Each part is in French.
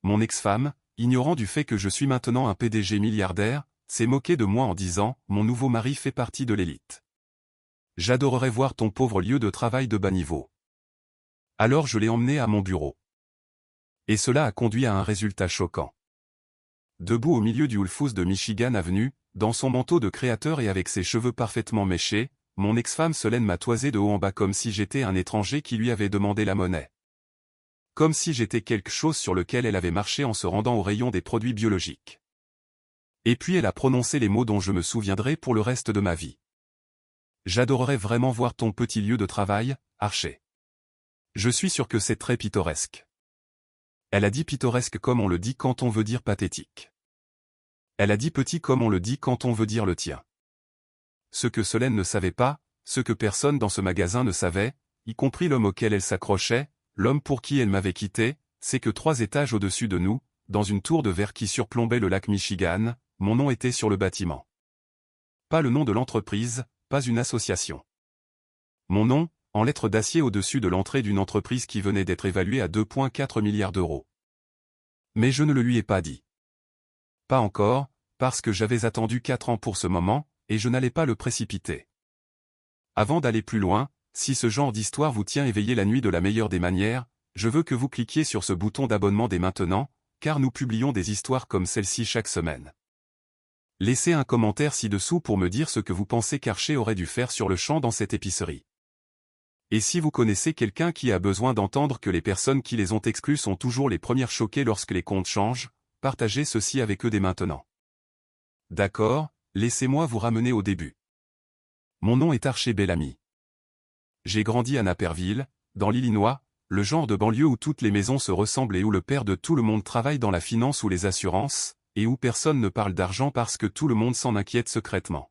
mon ex-femme, ignorant du fait que je suis maintenant un PDG milliardaire, s'est moquée de moi en disant « Mon nouveau mari fait partie de l'élite. J'adorerais voir ton pauvre lieu de travail de bas niveau. » Alors je l'ai emmené à mon bureau. Et cela a conduit à un résultat choquant. Debout au milieu du Whole Foods de Michigan Avenue, dans son manteau de créateur et avec ses cheveux parfaitement méchés, mon ex-femme Solène m'a toisé de haut en bas comme si j'étais un étranger qui lui avait demandé la monnaie. Comme si j'étais quelque chose sur lequel elle avait marché en se rendant au rayon des produits biologiques. Et puis elle a prononcé les mots dont je me souviendrai pour le reste de ma vie. J'adorerais vraiment voir ton petit lieu de travail, Archer. Je suis sûr que c'est très pittoresque. Elle a dit pittoresque comme on le dit quand on veut dire pathétique. Elle a dit petit comme on le dit quand on veut dire le tien. Ce que Solène ne savait pas, ce que personne dans ce magasin ne savait, y compris l'homme auquel elle s'accrochait, l'homme pour qui elle m'avait quitté, c'est que 3 étages au-dessus de nous, dans une tour de verre qui surplombait le lac Michigan, mon nom était sur le bâtiment. Pas le nom de l'entreprise, pas une association. Mon nom, en lettres d'acier au-dessus de l'entrée d'une entreprise qui venait d'être évaluée à 2,4 milliards d'euros. Mais je ne le lui ai pas dit. Pas encore, parce que j'avais attendu 4 ans pour ce moment, et je n'allais pas le précipiter. Avant d'aller plus loin, si ce genre d'histoire vous tient éveillé la nuit de la meilleure des manières, je veux que vous cliquiez sur ce bouton d'abonnement dès maintenant, car nous publions des histoires comme celle-ci chaque semaine. Laissez un commentaire ci-dessous pour me dire ce que vous pensez qu'Archer aurait dû faire sur le champ dans cette épicerie. Et si vous connaissez quelqu'un qui a besoin d'entendre que les personnes qui les ont exclus sont toujours les premières choquées lorsque les comptes changent, partagez ceci avec eux dès maintenant. D'accord, laissez-moi vous ramener au début. Mon nom est Archer Bellamy. J'ai grandi à Naperville, dans l'Illinois, le genre de banlieue où toutes les maisons se ressemblent et où le père de tout le monde travaille dans la finance ou les assurances, et où personne ne parle d'argent parce que tout le monde s'en inquiète secrètement.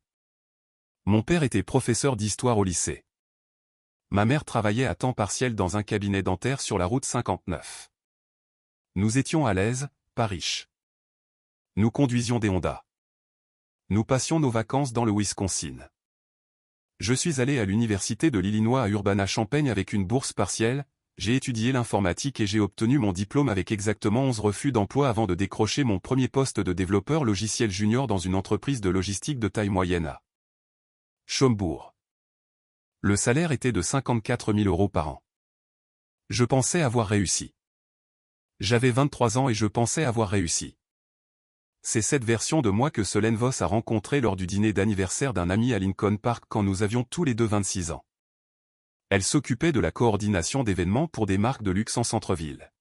Mon père était professeur d'histoire au lycée. Ma mère travaillait à temps partiel dans un cabinet dentaire sur la route 59. Nous étions à l'aise, pas riches. Nous conduisions des Honda. Nous passions nos vacances dans le Wisconsin. Je suis allé à l'université de l'Illinois à Urbana-Champaign avec une bourse partielle, j'ai étudié l'informatique et j'ai obtenu mon diplôme avec exactement 11 refus d'emploi avant de décrocher mon premier poste de développeur logiciel junior dans une entreprise de logistique de taille moyenne à Schaumbourg. Le salaire était de 54 000 € par an. Je pensais avoir réussi. J'avais 23 ans et je pensais avoir réussi. C'est cette version de moi que Solène Voss a rencontrée lors du dîner d'anniversaire d'un ami à Lincoln Park quand nous avions tous les deux 26 ans. Elle s'occupait de la coordination d'événements pour des marques de luxe en centre-ville.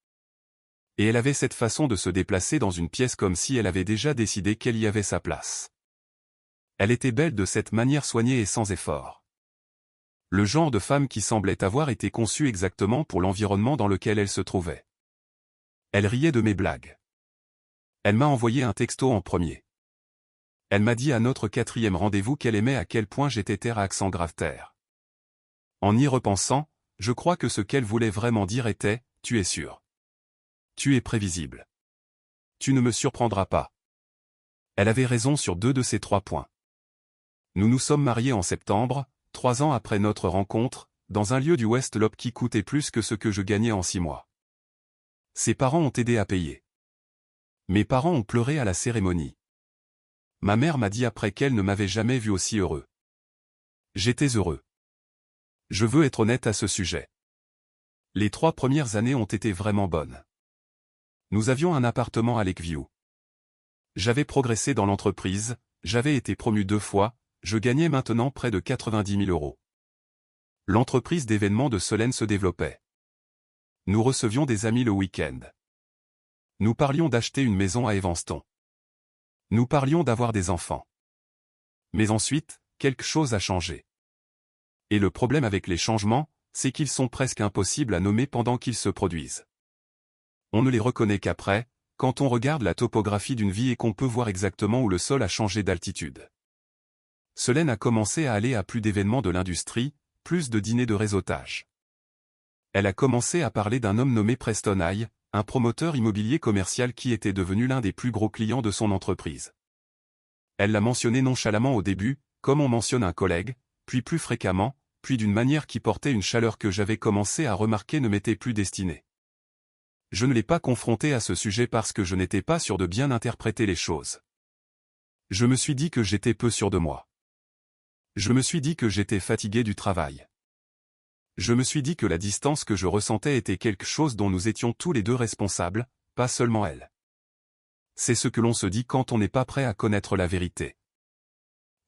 Et elle avait cette façon de se déplacer dans une pièce comme si elle avait déjà décidé qu'elle y avait sa place. Elle était belle de cette manière soignée et sans effort. Le genre de femme qui semblait avoir été conçue exactement pour l'environnement dans lequel elle se trouvait. Elle riait de mes blagues. Elle m'a envoyé un texto en premier. Elle m'a dit à notre 4e rendez-vous qu'elle aimait à quel point j'étais terre à accent grave terre. En y repensant, je crois que ce qu'elle voulait vraiment dire était « Tu es sûr. Tu es prévisible. Tu ne me surprendras pas. » Elle avait raison sur 2 de ces 3 points. Nous nous sommes mariés en septembre, 3 ans après notre rencontre, dans un lieu du West Loop qui coûtait plus que ce que je gagnais en 6 mois. Ses parents ont aidé à payer. Mes parents ont pleuré à la cérémonie. Ma mère m'a dit après qu'elle ne m'avait jamais vu aussi heureux. J'étais heureux. Je veux être honnête à ce sujet. Les 3 premières années ont été vraiment bonnes. Nous avions un appartement à Lakeview. J'avais progressé dans l'entreprise, j'avais été promu 2 fois, je gagnais maintenant près de 90 000 €. L'entreprise d'événements de Solène se développait. Nous recevions des amis le week-end. Nous parlions d'acheter une maison à Evanston. Nous parlions d'avoir des enfants. Mais ensuite, quelque chose a changé. Et le problème avec les changements, c'est qu'ils sont presque impossibles à nommer pendant qu'ils se produisent. On ne les reconnaît qu'après, quand on regarde la topographie d'une vie et qu'on peut voir exactement où le sol a changé d'altitude. Solène a commencé à aller à plus d'événements de l'industrie, plus de dîners de réseautage. Elle a commencé à parler d'un homme nommé Preston High, un promoteur immobilier commercial qui était devenu l'un des plus gros clients de son entreprise. Elle l'a mentionné nonchalamment au début, comme on mentionne un collègue, puis plus fréquemment, puis d'une manière qui portait une chaleur que j'avais commencé à remarquer ne m'était plus destinée. Je ne l'ai pas confronté à ce sujet parce que je n'étais pas sûr de bien interpréter les choses. Je me suis dit que j'étais peu sûr de moi. Je me suis dit que j'étais fatigué du travail. Je me suis dit que la distance que je ressentais était quelque chose dont nous étions tous les deux responsables, pas seulement elle. C'est ce que l'on se dit quand on n'est pas prêt à connaître la vérité.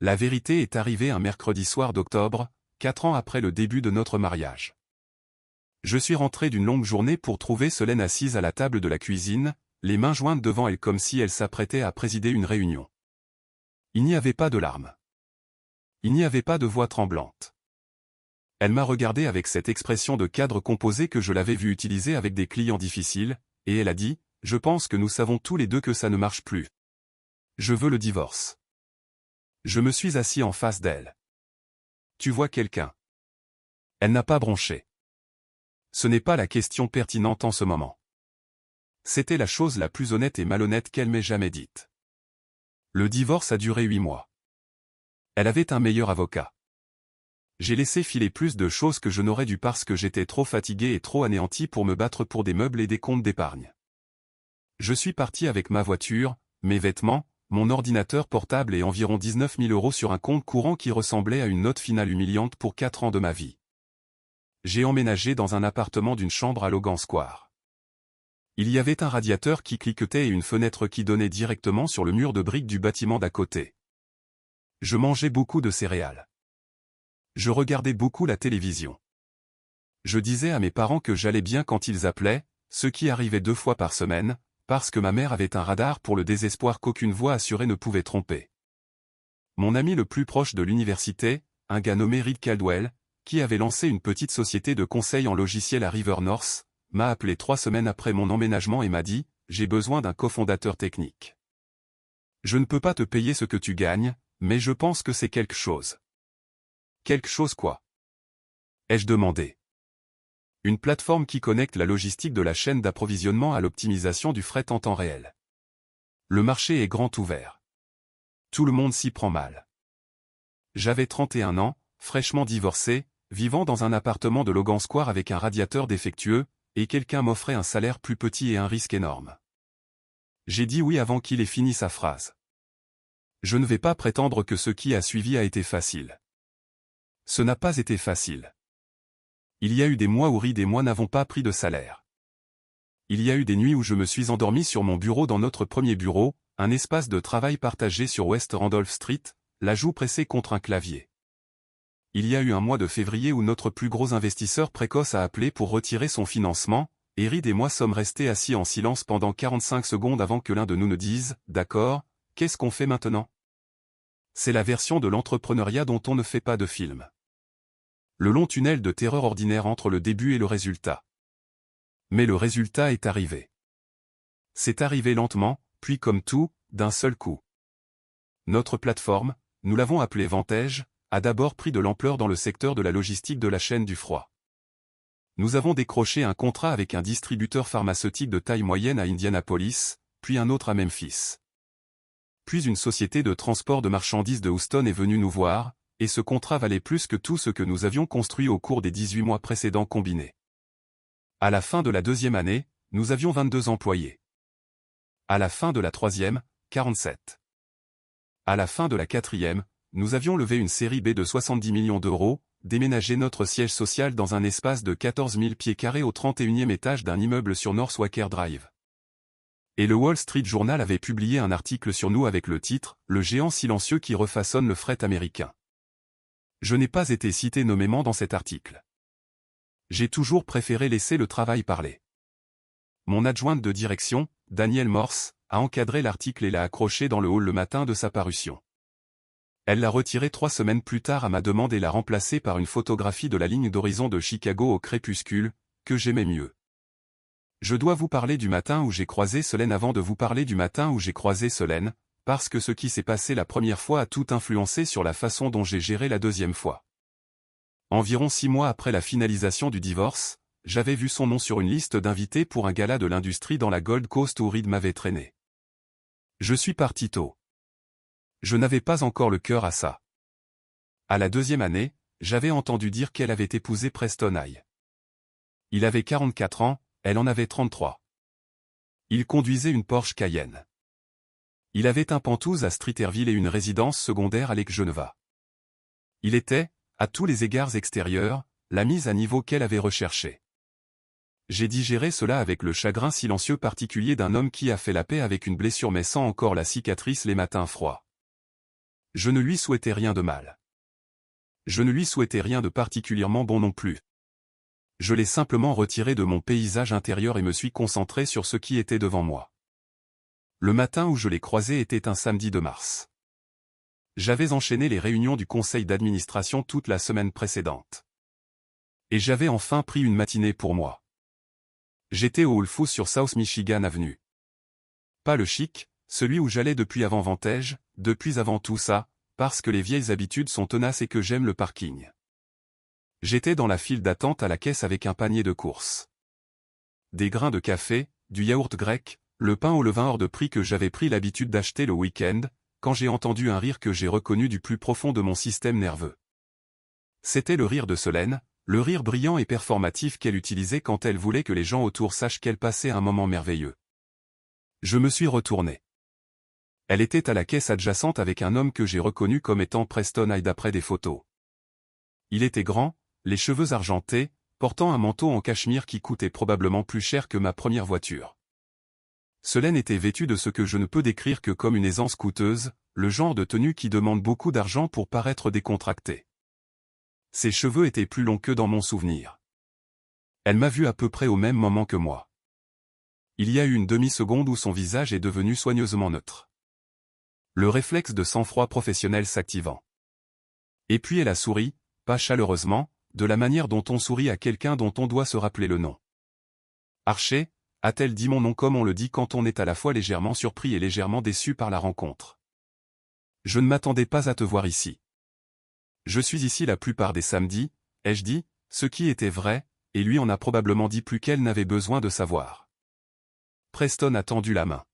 La vérité est arrivée un mercredi soir d'octobre, 4 ans après le début de notre mariage. Je suis rentré d'une longue journée pour trouver Solène assise à la table de la cuisine, les mains jointes devant elle comme si elle s'apprêtait à présider une réunion. Il n'y avait pas de larmes. Il n'y avait pas de voix tremblante. Elle m'a regardé avec cette expression de cadre composé que je l'avais vue utiliser avec des clients difficiles, et elle a dit, « Je pense que nous savons tous les deux que ça ne marche plus. Je veux le divorce. » Je me suis assis en face d'elle. « Tu vois quelqu'un ?» Elle n'a pas bronché. Ce n'est pas la question pertinente en ce moment. C'était la chose la plus honnête et malhonnête qu'elle m'ait jamais dite. Le divorce a duré 8 mois. Elle avait un meilleur avocat. J'ai laissé filer plus de choses que je n'aurais dû parce que j'étais trop fatigué et trop anéanti pour me battre pour des meubles et des comptes d'épargne. Je suis parti avec ma voiture, mes vêtements, mon ordinateur portable et environ 19 000 € sur un compte courant qui ressemblait à une note finale humiliante pour 4 ans de ma vie. J'ai emménagé dans un appartement d'une chambre à Logan Square. Il y avait un radiateur qui cliquetait et une fenêtre qui donnait directement sur le mur de briques du bâtiment d'à côté. Je mangeais beaucoup de céréales. Je regardais beaucoup la télévision. Je disais à mes parents que j'allais bien quand ils appelaient, ce qui arrivait 2 fois par semaine, parce que ma mère avait un radar pour le désespoir qu'aucune voix assurée ne pouvait tromper. Mon ami le plus proche de l'université, un gars nommé Reed Caldwell, qui avait lancé une petite société de conseil en logiciel à River North, m'a appelé 3 semaines après mon emménagement et m'a dit « J'ai besoin d'un cofondateur technique. Je ne peux pas te payer ce que tu gagnes, mais je pense que c'est quelque chose. » Quelque chose quoi? Ai-je demandé. Une plateforme qui connecte la logistique de la chaîne d'approvisionnement à l'optimisation du fret en temps réel. Le marché est grand ouvert. Tout le monde s'y prend mal. J'avais 31 ans, fraîchement divorcé, vivant dans un appartement de Logan Square avec un radiateur défectueux, et quelqu'un m'offrait un salaire plus petit et un risque énorme. J'ai dit oui avant qu'il ait fini sa phrase. Je ne vais pas prétendre que ce qui a suivi a été facile. Ce n'a pas été facile. Il y a eu des mois où Reed et moi n'avons pas pris de salaire. Il y a eu des nuits où je me suis endormi sur mon bureau dans notre premier bureau, un espace de travail partagé sur West Randolph Street, la joue pressée contre un clavier. Il y a eu un mois de février où notre plus gros investisseur précoce a appelé pour retirer son financement, et Reed et moi sommes restés assis en silence pendant 45 secondes avant que l'un de nous ne dise « D'accord, qu'est-ce qu'on fait maintenant ?» C'est la version de l'entrepreneuriat dont on ne fait pas de film. Le long tunnel de terreur ordinaire entre le début et le résultat. Mais le résultat est arrivé. C'est arrivé lentement, puis comme tout, d'un seul coup. Notre plateforme, nous l'avons appelée Vantage, a d'abord pris de l'ampleur dans le secteur de la logistique de la chaîne du froid. Nous avons décroché un contrat avec un distributeur pharmaceutique de taille moyenne à Indianapolis, puis un autre à Memphis. Puis une société de transport de marchandises de Houston est venue nous voir, et ce contrat valait plus que tout ce que nous avions construit au cours des 18 mois précédents combinés. À la fin de la 2e année, nous avions 22 employés. À la fin de la 3e, 47. À la fin de la 4e, nous avions levé une série B de 70 millions d'euros, déménagé notre siège social dans un espace de 14 000 pieds carrés au 31e étage d'un immeuble sur North Wacker Drive. Et le Wall Street Journal avait publié un article sur nous avec le titre « Le géant silencieux qui refaçonne le fret américain ». Je n'ai pas été cité nommément dans cet article. J'ai toujours préféré laisser le travail parler. Mon adjointe de direction, Danielle Morse, a encadré l'article et l'a accroché dans le hall le matin de sa parution. Elle l'a retiré 3 semaines plus tard à ma demande et l'a remplacé par une photographie de la ligne d'horizon de Chicago au crépuscule, que j'aimais mieux. Je dois vous parler du matin où j'ai croisé Solène avant de vous parler du matin où j'ai croisé Solène, parce que ce qui s'est passé la première fois a tout influencé sur la façon dont j'ai géré la 2e fois. Environ 6 mois après la finalisation du divorce, j'avais vu son nom sur une liste d'invités pour un gala de l'industrie dans la Gold Coast où Reed m'avait traîné. Je suis parti tôt. Je n'avais pas encore le cœur à ça. À la 2e année, j'avais entendu dire qu'elle avait épousé Preston High. Il avait 44 ans, elle en avait 33. Il conduisait une Porsche Cayenne. Il avait un Pantouse à Streeterville et une résidence secondaire à Lake Geneva. Il était, à tous les égards extérieurs, la mise à niveau qu'elle avait recherchée. J'ai digéré cela avec le chagrin silencieux particulier d'un homme qui a fait la paix avec une blessure mais sans encore la cicatrice les matins froids. Je ne lui souhaitais rien de mal. Je ne lui souhaitais rien de particulièrement bon non plus. Je l'ai simplement retiré de mon paysage intérieur et me suis concentré sur ce qui était devant moi. Le matin où je l'ai croisé était un samedi de mars. J'avais enchaîné les réunions du conseil d'administration toute la semaine précédente. Et j'avais enfin pris une matinée pour moi. J'étais au Whole Foods sur South Michigan Avenue. Pas le chic, celui où j'allais depuis avant Vantage, depuis avant tout ça, parce que les vieilles habitudes sont tenaces et que j'aime le parking. J'étais dans la file d'attente à la caisse avec un panier de courses. Des grains de café, du yaourt grec, le pain au levain hors de prix que j'avais pris l'habitude d'acheter le week-end, quand j'ai entendu un rire que j'ai reconnu du plus profond de mon système nerveux. C'était le rire de Solène, le rire brillant et performatif qu'elle utilisait quand elle voulait que les gens autour sachent qu'elle passait un moment merveilleux. Je me suis retourné. Elle était à la caisse adjacente avec un homme que j'ai reconnu comme étant Preston Hyde d'après des photos. Il était grand, les cheveux argentés, portant un manteau en cachemire qui coûtait probablement plus cher que ma première voiture. Solène était vêtue de ce que je ne peux décrire que comme une aisance coûteuse, le genre de tenue qui demande beaucoup d'argent pour paraître décontractée. Ses cheveux étaient plus longs que dans mon souvenir. Elle m'a vu à peu près au même moment que moi. Il y a eu une demi-seconde où son visage est devenu soigneusement neutre. Le réflexe de sang-froid professionnel s'activant. Et puis elle a souri, pas chaleureusement, de la manière dont on sourit à quelqu'un dont on doit se rappeler le nom. Archer, a-t-elle dit mon nom comme on le dit quand on est à la fois légèrement surpris et légèrement déçu par la rencontre. Je ne m'attendais pas à te voir ici. Je suis ici la plupart des samedis, ai-je dit, ce qui était vrai, et lui en a probablement dit plus qu'elle n'avait besoin de savoir. Preston a tendu la main.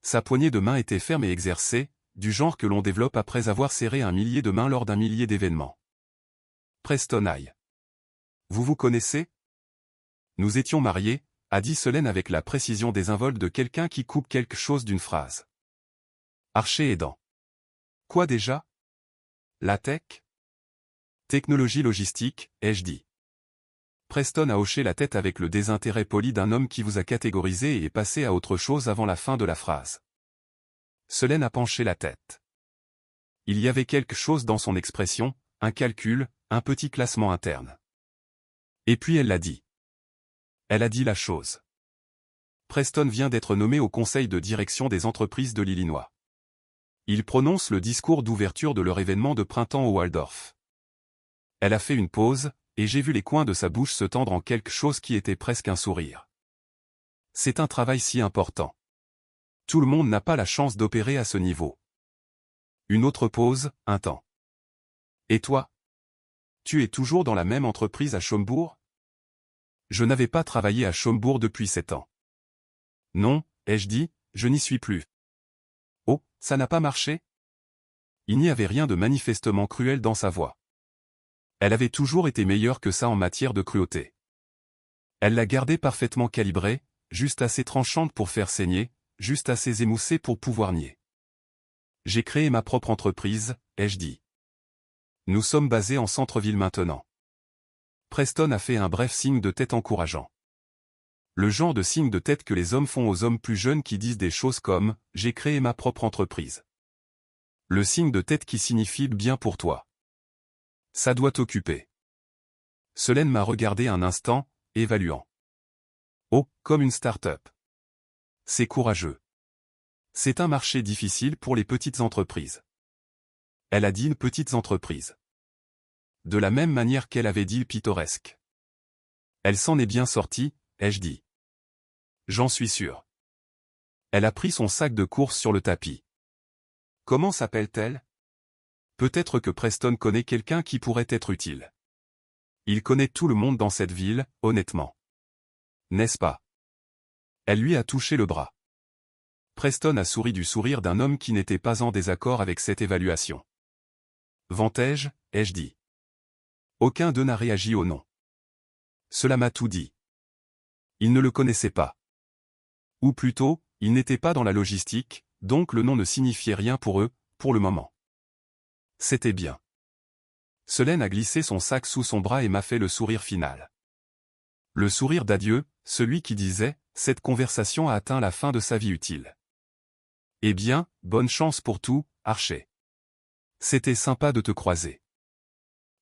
Sa poignée de main était ferme et exercée, du genre que l'on développe après avoir serré un millier de mains lors d'un millier d'événements. Preston aïe. Vous vous connaissez? Nous étions mariés, a dit Solène avec la précision désinvolte de quelqu'un qui coupe quelque chose d'une phrase. Archer aidant. Quoi déjà? La tech? Technologie logistique, ai-je dit. Preston a hoché la tête avec le désintérêt poli d'un homme qui vous a catégorisé et est passé à autre chose avant la fin de la phrase. Solène a penché la tête. Il y avait quelque chose dans son expression, un calcul, un petit classement interne. Et puis elle l'a dit. Elle a dit la chose. Preston vient d'être nommé au conseil de direction des entreprises de l'Illinois. Il prononce le discours d'ouverture de leur événement de printemps au Waldorf. Elle a fait une pause, et j'ai vu les coins de sa bouche se tendre en quelque chose qui était presque un sourire. C'est un travail si important. Tout le monde n'a pas la chance d'opérer à ce niveau. Une autre pause, un temps. Et toi? Tu es toujours dans la même entreprise à Schaumbourg? Je n'avais pas travaillé à Schaumbourg depuis 7 ans. Non, ai-je dit, je n'y suis plus. Oh, ça n'a pas marché? Il n'y avait rien de manifestement cruel dans sa voix. Elle avait toujours été meilleure que ça en matière de cruauté. Elle l'a gardée parfaitement calibrée, juste assez tranchante pour faire saigner, juste assez émoussée pour pouvoir nier. J'ai créé ma propre entreprise, ai-je dit. Nous sommes basés en centre-ville maintenant. Preston a fait un bref signe de tête encourageant. Le genre de signe de tête que les hommes font aux hommes plus jeunes qui disent des choses comme « j'ai créé ma propre entreprise ». Le signe de tête qui signifie « bien pour toi ». Ça doit t'occuper. Solène m'a regardé un instant, évaluant. Oh, comme une start-up. C'est courageux. C'est un marché difficile pour les petites entreprises. Elle a dit une petite entreprise. De la même manière qu'elle avait dit pittoresque. Elle s'en est bien sortie, ai-je dit. J'en suis sûr. Elle a pris son sac de course sur le tapis. Comment s'appelle-t-elle? Peut-être que Preston connaît quelqu'un qui pourrait être utile. Il connaît tout le monde dans cette ville, honnêtement. N'est-ce pas? Elle lui a touché le bras. Preston a souri du sourire d'un homme qui n'était pas en désaccord avec cette évaluation. Vantage, ai-je dit. Aucun d'eux n'a réagi au nom. Cela m'a tout dit. Il ne le connaissait pas. Ou plutôt, ils n'étaient pas dans la logistique, donc le nom ne signifiait rien pour eux, pour le moment. C'était bien. Solène a glissé son sac sous son bras et m'a fait le sourire final. Le sourire d'adieu, celui qui disait « Cette conversation a atteint la fin de sa vie utile. » Eh bien, bonne chance pour tout, Archer. C'était sympa de te croiser.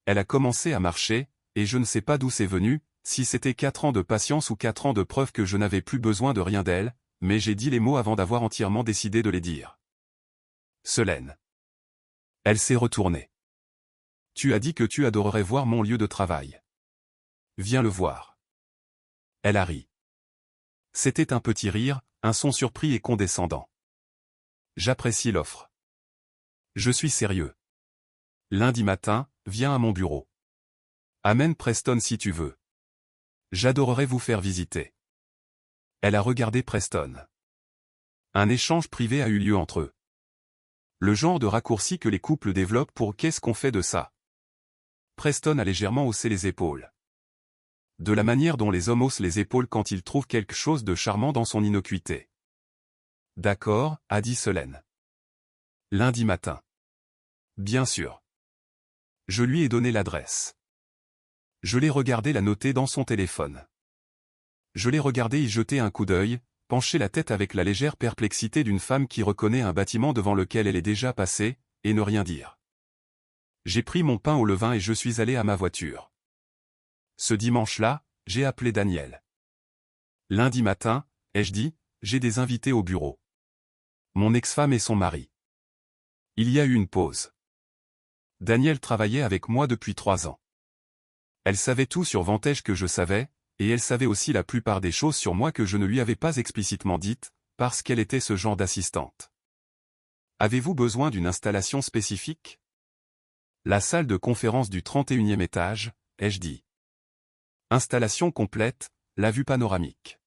Elle a commencé à marcher, et je ne sais pas d'où c'est venu, si c'était 4 ans de patience ou 4 ans de preuve que je n'avais plus besoin de rien d'elle, mais j'ai dit les mots avant d'avoir entièrement décidé de les dire. Solène. Elle s'est retournée. Tu as dit que tu adorerais voir mon lieu de travail. Viens le voir. Elle a ri. C'était un petit rire, un son surpris et condescendant. J'apprécie l'offre. Je suis sérieux. Lundi matin, viens à mon bureau. Amène Preston si tu veux. J'adorerais vous faire visiter. Elle a regardé Preston. Un échange privé a eu lieu entre eux. Le genre de raccourci que les couples développent pour « qu'est-ce qu'on fait de ça ?» Preston a légèrement haussé les épaules. De la manière dont les hommes haussent les épaules quand ils trouvent quelque chose de charmant dans son innocuité. D'accord, a dit Solène. Lundi matin. Bien sûr. Je lui ai donné l'adresse. Je l'ai regardé la noter dans son téléphone. Je l'ai regardé y jeter un coup d'œil, pencher la tête avec la légère perplexité d'une femme qui reconnaît un bâtiment devant lequel elle est déjà passée, et ne rien dire. J'ai pris mon pain au levain et je suis allé à ma voiture. Ce dimanche-là, j'ai appelé Daniel. Lundi matin, ai-je dit, j'ai des invités au bureau. Mon ex-femme et son mari. Il y a eu une pause. Daniel travaillait avec moi depuis 3 ans. Elle savait tout sur Vantage que je savais, et elle savait aussi la plupart des choses sur moi que je ne lui avais pas explicitement dites, parce qu'elle était ce genre d'assistante. Avez-vous besoin d'une installation spécifique? La salle de conférence du 31e étage, ai-je dit. Installation complète, la vue panoramique.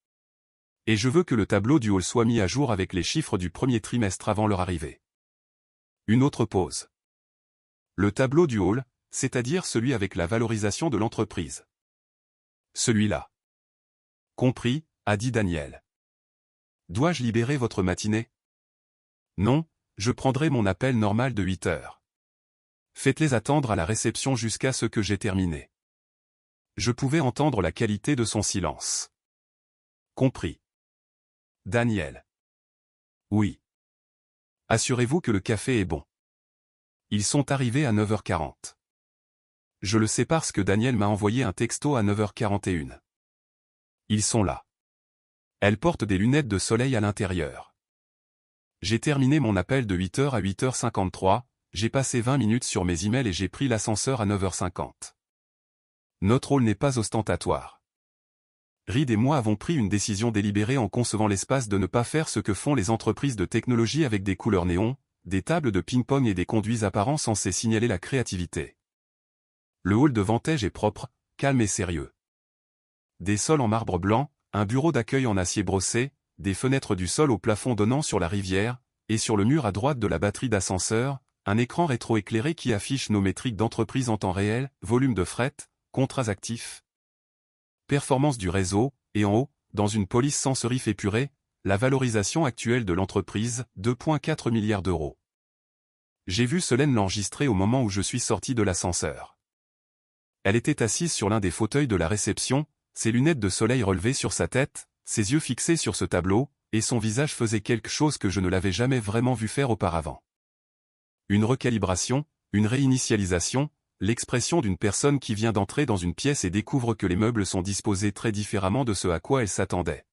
Et je veux que le tableau du hall soit mis à jour avec les chiffres du premier trimestre avant leur arrivée. Une autre pause. Le tableau du hall, c'est-à-dire celui avec la valorisation de l'entreprise. Celui-là. Compris, a dit Daniel. Dois-je libérer votre matinée? Non, je prendrai mon appel normal de 8 heures. Faites-les attendre à la réception jusqu'à ce que j'ai terminé. Je pouvais entendre la qualité de son silence. Compris. Daniel. Oui. Assurez-vous que le café est bon. Ils sont arrivés à 9h40. Je le sais parce que Daniel m'a envoyé un texto à 9h41. Ils sont là. Elle porte des lunettes de soleil à l'intérieur. J'ai terminé mon appel de 8h à 8h53, j'ai passé 20 minutes sur mes emails et j'ai pris l'ascenseur à 9h50. Notre rôle n'est pas ostentatoire. Reed et moi avons pris une décision délibérée en concevant l'espace de ne pas faire ce que font les entreprises de technologie avec des couleurs néons, des tables de ping-pong et des conduits apparents censés signaler la créativité. Le hall de Vantage est propre, calme et sérieux. Des sols en marbre blanc, un bureau d'accueil en acier brossé, des fenêtres du sol au plafond donnant sur la rivière, et sur le mur à droite de la batterie d'ascenseur, un écran rétroéclairé qui affiche nos métriques d'entreprise en temps réel, volume de fret, contrats actifs, performance du réseau, et en haut, dans une police sans serif épurée, la valorisation actuelle de l'entreprise, 2,4 milliards d'euros. J'ai vu Solène l'enregistrer au moment où je suis sorti de l'ascenseur. Elle était assise sur l'un des fauteuils de la réception, ses lunettes de soleil relevées sur sa tête, ses yeux fixés sur ce tableau, et son visage faisait quelque chose que je ne l'avais jamais vraiment vu faire auparavant. Une recalibration, une réinitialisation, l'expression d'une personne qui vient d'entrer dans une pièce et découvre que les meubles sont disposés très différemment de ce à quoi elle s'attendait.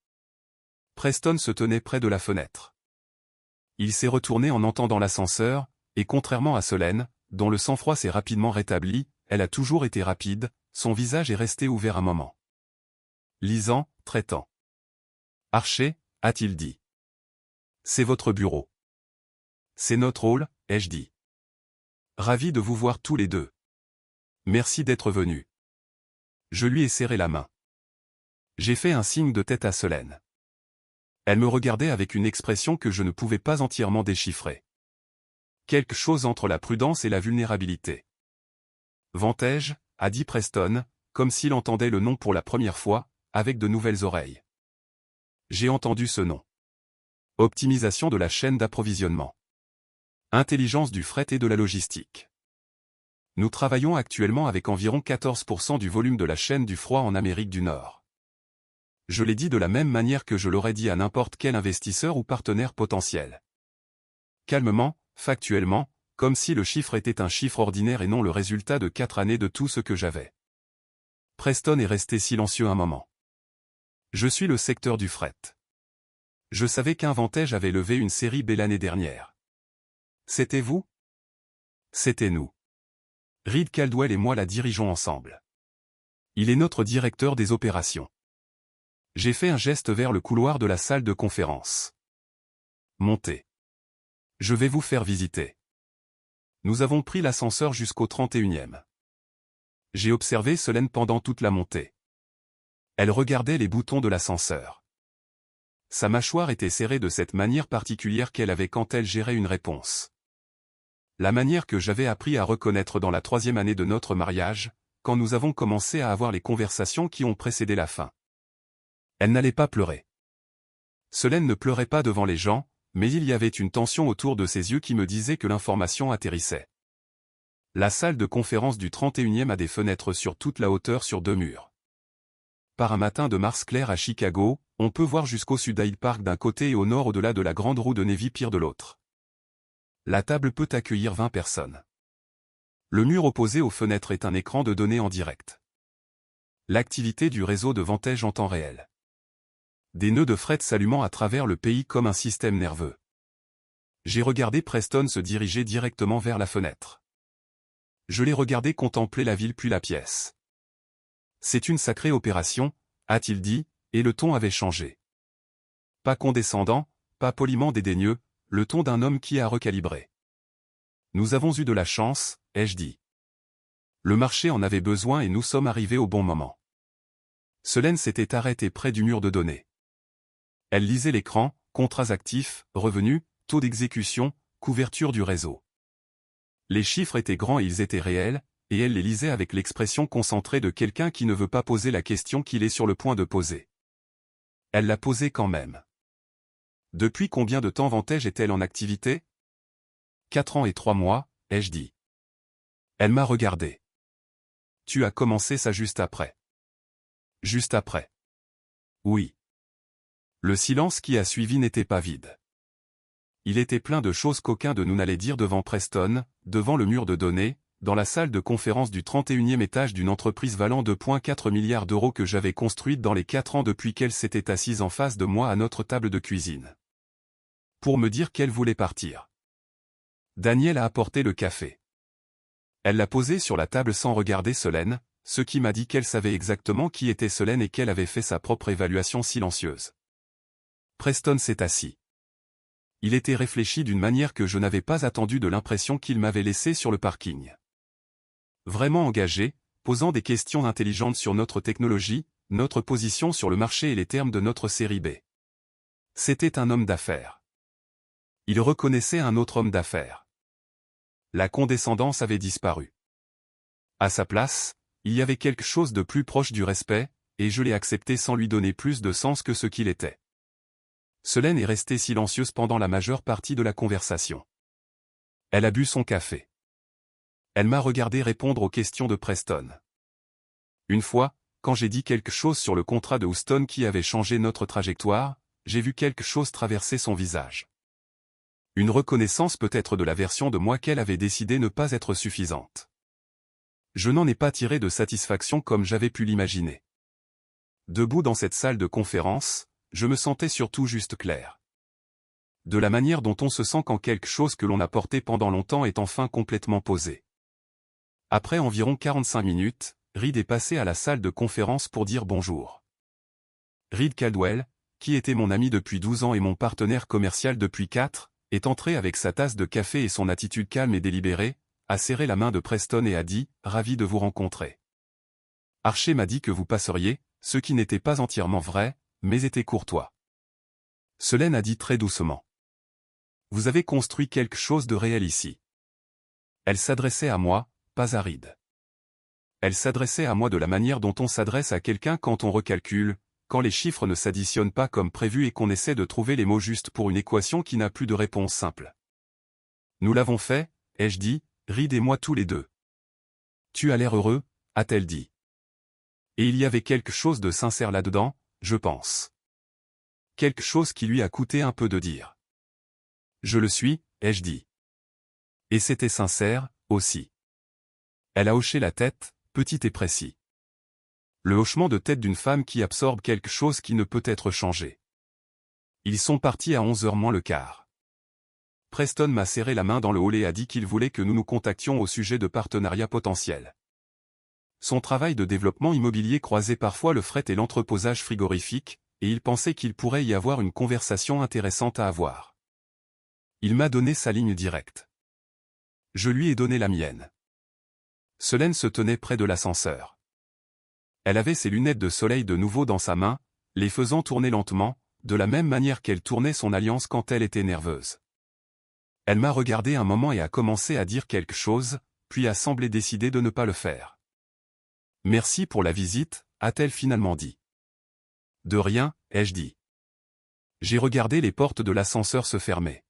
Preston se tenait près de la fenêtre. Il s'est retourné en entendant l'ascenseur, et contrairement à Solène, dont le sang-froid s'est rapidement rétabli, elle a toujours été rapide, son visage est resté ouvert un moment. Lisant, traitant. Archer, a-t-il dit. C'est votre bureau. C'est notre hall, ai-je dit. Ravi de vous voir tous les deux. Merci d'être venu. Je lui ai serré la main. J'ai fait un signe de tête à Solène. Elle me regardait avec une expression que je ne pouvais pas entièrement déchiffrer. Quelque chose entre la prudence et la vulnérabilité. Vantage, a dit Preston, comme s'il entendait le nom pour la première fois, avec de nouvelles oreilles. J'ai entendu ce nom. Optimisation de la chaîne d'approvisionnement. Intelligence du fret et de la logistique. Nous travaillons actuellement avec environ 14% du volume de la chaîne du froid en Amérique du Nord. Je l'ai dit de la même manière que je l'aurais dit à n'importe quel investisseur ou partenaire potentiel. Calmement, factuellement, comme si le chiffre était un chiffre ordinaire et non le résultat de 4 années de tout ce que j'avais. Preston est resté silencieux un moment. Je suis le secteur du fret. Je savais qu'Invantage avait levé une série B l'année dernière. C'était vous? C'était nous. Reed Caldwell et moi la dirigeons ensemble. Il est notre directeur des opérations. J'ai fait un geste vers le couloir de la salle de conférence. Montez. Je vais vous faire visiter. Nous avons pris l'ascenseur jusqu'au 31e. J'ai observé Solène pendant toute la montée. Elle regardait les boutons de l'ascenseur. Sa mâchoire était serrée de cette manière particulière qu'elle avait quand elle gérait une réponse. La manière que j'avais appris à reconnaître dans la 3e année de notre mariage, quand nous avons commencé à avoir les conversations qui ont précédé la fin. Elle n'allait pas pleurer. Solène ne pleurait pas devant les gens, mais il y avait une tension autour de ses yeux qui me disait que l'information atterrissait. La salle de conférence du 31e a des fenêtres sur toute la hauteur sur 2 murs. Par un matin de mars clair à Chicago, on peut voir jusqu'au sud Hyde Park d'un côté et au nord au-delà de la grande roue de Navy Pier de l'autre. La table peut accueillir 20 personnes. Le mur opposé aux fenêtres est un écran de données en direct. L'activité du réseau de Vantage en temps réel. Des nœuds de fret s'allumant à travers le pays comme un système nerveux. J'ai regardé Preston se diriger directement vers la fenêtre. Je l'ai regardé contempler la ville puis la pièce. C'est une sacrée opération, a-t-il dit, et le ton avait changé. Pas condescendant, pas poliment dédaigneux, le ton d'un homme qui a recalibré. Nous avons eu de la chance, ai-je dit. Le marché en avait besoin et nous sommes arrivés au bon moment. Solène s'était arrêtée près du mur de données. Elle lisait l'écran, contrats actifs, revenus, taux d'exécution, couverture du réseau. Les chiffres étaient grands et ils étaient réels, et elle les lisait avec l'expression concentrée de quelqu'un qui ne veut pas poser la question qu'il est sur le point de poser. Elle l'a posée quand même. Depuis combien de temps Vantage est-elle en activité? 4 ans et 3 mois, ai-je dit. Elle m'a regardé. Tu as commencé ça juste après. Juste après. Oui. Le silence qui a suivi n'était pas vide. Il était plein de choses qu'aucun de nous n'allait dire devant Preston, devant le mur de données, dans la salle de conférence du 31e étage d'une entreprise valant 2,4 milliards d'euros que j'avais construite dans les 4 ans depuis qu'elle s'était assise en face de moi à notre table de cuisine. Pour me dire qu'elle voulait partir. Daniel a apporté le café. Elle l'a posé sur la table sans regarder Solène, ce qui m'a dit qu'elle savait exactement qui était Solène et qu'elle avait fait sa propre évaluation silencieuse. Preston s'est assis. Il était réfléchi d'une manière que je n'avais pas attendue de l'impression qu'il m'avait laissée sur le parking. Vraiment engagé, posant des questions intelligentes sur notre technologie, notre position sur le marché et les termes de notre série B. C'était un homme d'affaires. Il reconnaissait un autre homme d'affaires. La condescendance avait disparu. À sa place, il y avait quelque chose de plus proche du respect, et je l'ai accepté sans lui donner plus de sens que ce qu'il était. Solène est restée silencieuse pendant la majeure partie de la conversation. Elle a bu son café. Elle m'a regardé répondre aux questions de Preston. Une fois, quand j'ai dit quelque chose sur le contrat de Houston qui avait changé notre trajectoire, j'ai vu quelque chose traverser son visage. Une reconnaissance peut-être de la version de moi qu'elle avait décidé ne pas être suffisante. Je n'en ai pas tiré de satisfaction comme j'avais pu l'imaginer. Debout dans cette salle de conférence, je me sentais surtout juste clair. De la manière dont on se sent quand quelque chose que l'on a porté pendant longtemps est enfin complètement posé. Après environ 45 minutes, Reed est passé à la salle de conférence pour dire bonjour. Reed Caldwell, qui était mon ami depuis 12 ans et mon partenaire commercial depuis 4, est entré avec sa tasse de café et son attitude calme et délibérée, a serré la main de Preston et a dit « Ravi de vous rencontrer. Archer m'a dit que vous passeriez, ce qui n'était pas entièrement vrai, mais était courtois. » Solène a dit très doucement. « Vous avez construit quelque chose de réel ici. » Elle s'adressait à moi, pas à Reed. Elle s'adressait à moi de la manière dont on s'adresse à quelqu'un quand on recalcule, quand les chiffres ne s'additionnent pas comme prévu et qu'on essaie de trouver les mots justes pour une équation qui n'a plus de réponse simple. Nous l'avons fait, ai-je dit, Reed et moi tous les deux. Tu as l'air heureux, a-t-elle dit. Et il y avait quelque chose de sincère là-dedans, je pense. Quelque chose qui lui a coûté un peu de dire. Je le suis, ai-je dit. Et c'était sincère, aussi. Elle a hoché la tête, petit et précis. Le hochement de tête d'une femme qui absorbe quelque chose qui ne peut être changé. Ils sont partis à 11h moins le quart. Preston m'a serré la main dans le hall et a dit qu'il voulait que nous nous contactions au sujet de partenariats potentiels. Son travail de développement immobilier croisait parfois le fret et l'entreposage frigorifique, et il pensait qu'il pourrait y avoir une conversation intéressante à avoir. Il m'a donné sa ligne directe. Je lui ai donné la mienne. Selène se tenait près de l'ascenseur. Elle avait ses lunettes de soleil de nouveau dans sa main, les faisant tourner lentement, de la même manière qu'elle tournait son alliance quand elle était nerveuse. Elle m'a regardé un moment et a commencé à dire quelque chose, puis a semblé décider de ne pas le faire. « Merci pour la visite », a-t-elle finalement dit. « De rien », ai-je dit. J'ai regardé les portes de l'ascenseur se fermer.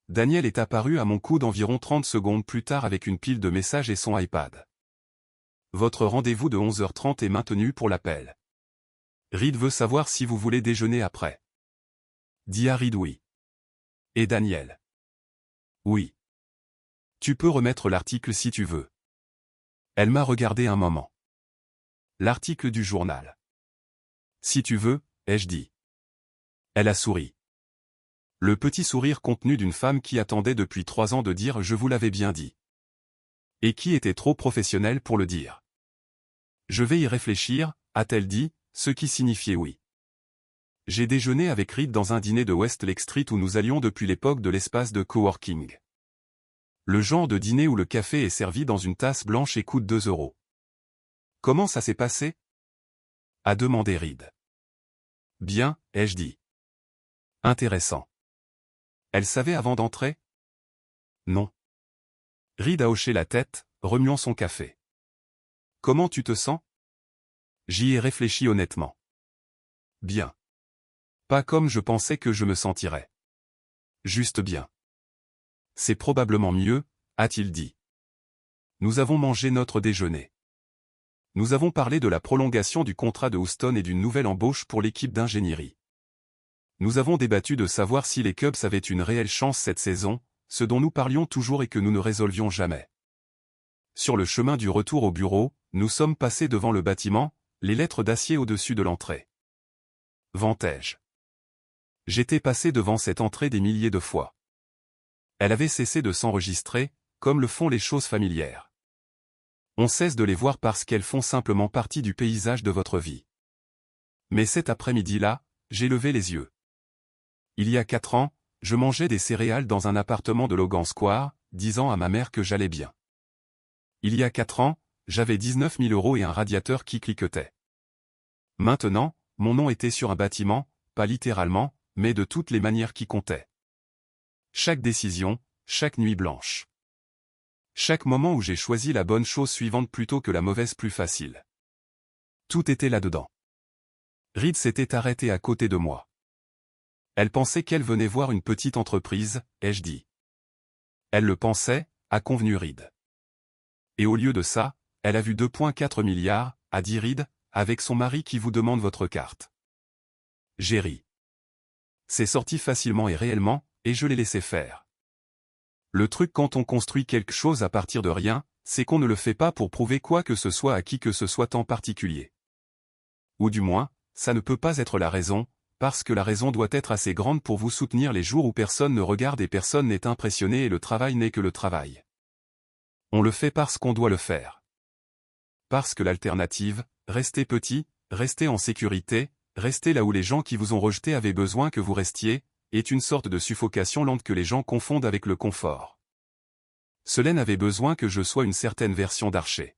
Daniel est apparu à mon coude environ 30 secondes plus tard avec une pile de messages et son iPad. Votre rendez-vous de 11h30 est maintenu pour l'appel. Reed veut savoir si vous voulez déjeuner après. Dis à Reed oui. Et Daniel. Oui. Tu peux remettre l'article si tu veux. Elle m'a regardé un moment. L'article du journal. Si tu veux, ai-je dit. Elle a souri. Le petit sourire contenu d'une femme qui attendait depuis 3 ans de dire « je vous l'avais bien dit ». Et qui était trop professionnelle pour le dire. Je vais y réfléchir, a-t-elle dit, ce qui signifiait oui. J'ai déjeuné avec Reed dans un dîner de Westlake Street où nous allions depuis l'époque de l'espace de coworking. Le genre de dîner où le café est servi dans une tasse blanche et coûte 2 €. Comment ça s'est passé? A demandé Reed. Bien, ai-je dit. Intéressant. Elle savait avant d'entrer? Non. Reed a hoché la tête, remuant son café. Comment tu te sens? J'y ai réfléchi honnêtement. Bien. Pas comme je pensais que je me sentirais. Juste bien. C'est probablement mieux, a-t-il dit. Nous avons mangé notre déjeuner. Nous avons parlé de la prolongation du contrat de Houston et d'une nouvelle embauche pour l'équipe d'ingénierie. Nous avons débattu de savoir si les Cubs avaient une réelle chance cette saison, ce dont nous parlions toujours et que nous ne résolvions jamais. Sur le chemin du retour au bureau, nous sommes passés devant le bâtiment, les lettres d'acier au-dessus de l'entrée. Vantai-je. J'étais passé devant cette entrée des milliers de fois. Elle avait cessé de s'enregistrer, comme le font les choses familières. On cesse de les voir parce qu'elles font simplement partie du paysage de votre vie. Mais cet après-midi-là, j'ai levé les yeux. Il y a 4 ans, je mangeais des céréales dans un appartement de Logan Square, disant à ma mère que j'allais bien. Il y a 4 ans, j'avais 19 000 € et un radiateur qui cliquetait. Maintenant, mon nom était sur un bâtiment, pas littéralement, mais de toutes les manières qui comptaient. Chaque décision, chaque nuit blanche. Chaque moment où j'ai choisi la bonne chose suivante plutôt que la mauvaise plus facile. Tout était là-dedans. Reed s'était arrêtée à côté de moi. Elle pensait qu'elle venait voir une petite entreprise, ai-je dit. Elle le pensait, a convenu Reed. Et au lieu de ça, elle a vu 2,4 milliards, a dit Reed, avec son mari qui vous demande votre carte. J'ai ri. C'est sorti facilement et réellement, et je l'ai laissé faire. Le truc quand on construit quelque chose à partir de rien, c'est qu'on ne le fait pas pour prouver quoi que ce soit à qui que ce soit en particulier. Ou du moins, ça ne peut pas être la raison, parce que la raison doit être assez grande pour vous soutenir les jours où personne ne regarde et personne n'est impressionné et le travail n'est que le travail. On le fait parce qu'on doit le faire. Parce que l'alternative, rester petit, rester en sécurité, rester là où les gens qui vous ont rejeté avaient besoin que vous restiez, est une sorte de suffocation lente que les gens confondent avec le confort. Selène avait besoin que je sois une certaine version d'Archer.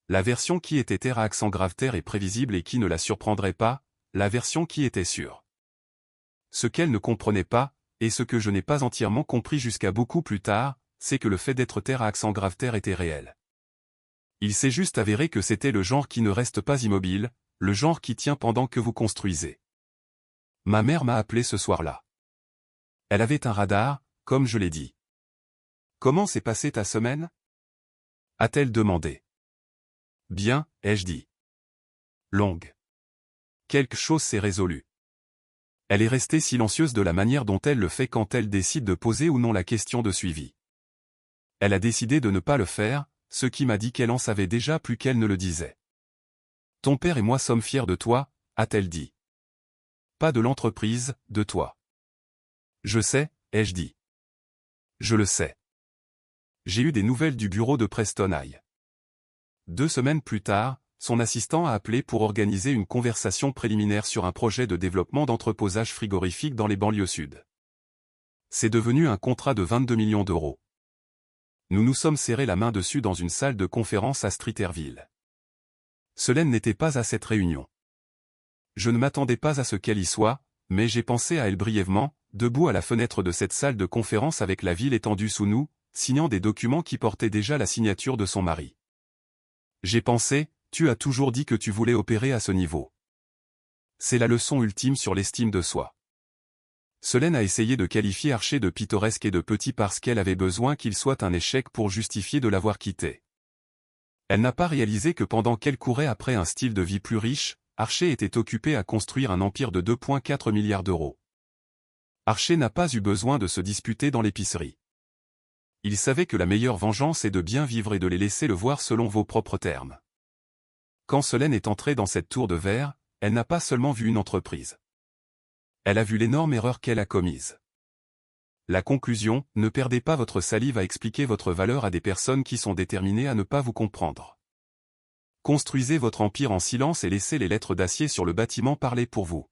La version qui était terre à accent grave terre et prévisible et qui ne la surprendrait pas, la version qui était sûre. Ce qu'elle ne comprenait pas, et ce que je n'ai pas entièrement compris jusqu'à beaucoup plus tard, c'est que le fait d'être terre à accent grave terre était réel. Il s'est juste avéré que c'était le genre qui ne reste pas immobile, le genre qui tient pendant que vous construisez. Ma mère m'a appelé ce soir-là. Elle avait un radar, comme je l'ai dit. Comment s'est passée ta semaine? A-t-elle demandé. Bien, ai-je dit. Longue. Quelque chose s'est résolu. Elle est restée silencieuse de la manière dont elle le fait quand elle décide de poser ou non la question de suivi. Elle a décidé de ne pas le faire, ce qui m'a dit qu'elle en savait déjà plus qu'elle ne le disait. Ton père et moi sommes fiers de toi, a-t-elle dit. Pas de l'entreprise, de toi. Je sais, ai-je dit. Je le sais. J'ai eu des nouvelles du bureau de Preston High. 2 semaines plus tard, son assistant a appelé pour organiser une conversation préliminaire sur un projet de développement d'entreposage frigorifique dans les banlieues sud. C'est devenu un contrat de 22 millions d'euros. Nous nous sommes serrés la main dessus dans une salle de conférence à Streeterville. Solène n'était pas à cette réunion. Je ne m'attendais pas à ce qu'elle y soit, mais j'ai pensé à elle brièvement, debout à la fenêtre de cette salle de conférence avec la ville étendue sous nous, signant des documents qui portaient déjà la signature de son mari. J'ai pensé, tu as toujours dit que tu voulais opérer à ce niveau. C'est la leçon ultime sur l'estime de soi. Solène a essayé de qualifier Archer de pittoresque et de petit parce qu'elle avait besoin qu'il soit un échec pour justifier de l'avoir quitté. Elle n'a pas réalisé que pendant qu'elle courait après un style de vie plus riche, Archer était occupé à construire un empire de 2,4 milliards d'euros. Archer n'a pas eu besoin de se disputer dans l'épicerie. Il savait que la meilleure vengeance est de bien vivre et de les laisser le voir selon vos propres termes. Quand Solène est entrée dans cette tour de verre, elle n'a pas seulement vu une entreprise. Elle a vu l'énorme erreur qu'elle a commise. La conclusion, ne perdez pas votre salive à expliquer votre valeur à des personnes qui sont déterminées à ne pas vous comprendre. Construisez votre empire en silence et laissez les lettres d'acier sur le bâtiment parler pour vous.